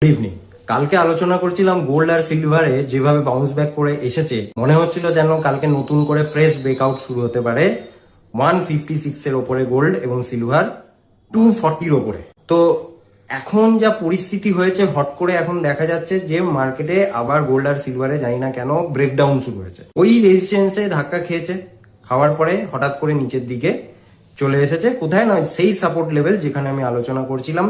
Good evening. কালকে আলোচনা করছিলাম গোল্ড আর সিলভারে যেভাবে বাউন্স ব্যাক করে এসেছে, মনে হচ্ছিল যেন কালকে নতুন করে ফ্রেশ ব্রেকআউট শুরু হতে পারে 156 এর ওপরে গোল্ড এবং সিলভার 240 ওপরে। তো এখন যা পরিস্থিতি হয়েছে, হট করে এখন দেখা যাচ্ছে যে মার্কেটে আবার গোল্ড আর সিলভারে জানি না কেন ব্রেকডাউন শুরু হয়েছে। ওই রেজিস্ট্যান্সে ধাক্কা খেয়েছে, খাওয়ার পরে হঠাৎ করে নিচের দিকে চলে এসেছে। কোথায় নয়, সেই সাপোর্ট লেভেল যেখানে আমি আলোচনা করছিলাম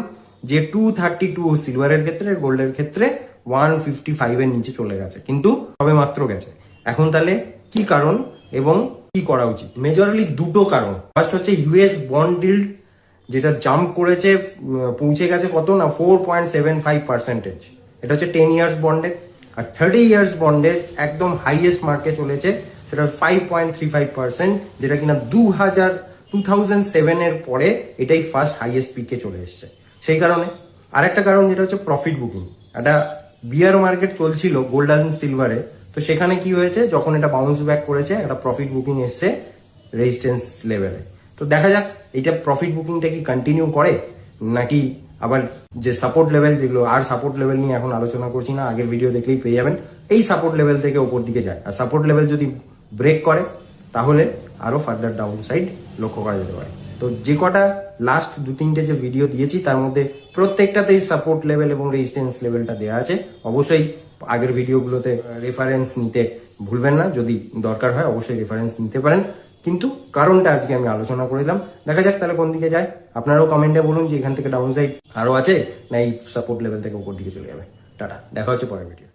যে 232 সিলভারের ক্ষেত্রে, গোল্ডের ক্ষেত্রে 155 এর নিচে চলে গেছে, কিন্তু সবে মাত্র গেছে। এখন তাহলে কি কারণ এবং কি করা উচিত? মেজরলি দুটো কারণ। ফার্স্ট হচ্ছে ইউএস বন্ড ডিল্ড, যেটা জাম্প করেছে, পৌঁছে গেছে কত না 4.75%। এটা হচ্ছে 10 ইয়ার্স বন্ডের। আর 30 ইয়ার্স বন্ডের একদম হাইয়েস্ট মার্কে চলেছে, সেটা 5.35%, যেটা কিনা 2007 এর পরে এটাই ফার্স্ট হাইয়েস্ট পিকে চলে এসছে। সেই কারণে আরেকটা কারণ যেটা হচ্ছে প্রফিট বুকিং। একটা বিয়ার মার্কেট চলছিল গোল্ড অ্যান্ড সিলভারে, তো সেখানে কি হয়েছে, যখন এটা বাউন্স ব্যাক করেছে একটা প্রফিট বুকিং এসছে রেজিস্ট্যান্স লেভেলে। তো দেখা যাক এইটা প্রফিট বুকিংটা কি কন্টিনিউ করে, নাকি আবার যে সাপোর্ট লেভেল, যেগুলো আর সাপোর্ট লেভেল নিয়ে এখন আলোচনা করছি না, আগের ভিডিও দেখলেই পেয়ে যাবেন, এই সাপোর্ট লেভেল থেকে ওপর দিকে যায়। আর সাপোর্ট লেভেল যদি ব্রেক করে তাহলে আরো ফার্দার ডাউন সাইড লক্ষ্য করা যেতে পারে। তো যে কটা লাস্ট 2-3টে যে ভিডিও দিয়েছি তার মধ্যে প্রত্যেকটাতেই সাপোর্ট লেভেল এবং রেজিস্ট্যান্স লেভেলটা দেওয়া আছে। অবশ্যই আগের ভিডিওগুলোতে রেফারেন্স নিতে ভুলবেন না, যদি দরকার হয় অবশ্যই রেফারেন্স নিতে পারেন। কিন্তু কারণটা আজকে আমি আলোচনা করে দিলাম, দেখা যাক তাহলে কোন দিকে যায়। আপনারাও কমেন্টে বলুন যে এখান থেকে ডাউন সাইড আরো আছে, না এই সাপোর্ট লেভেল থেকে উপর দিকে চলে যাবে। টাটা, দেখা হচ্ছে পরের ভিডিও।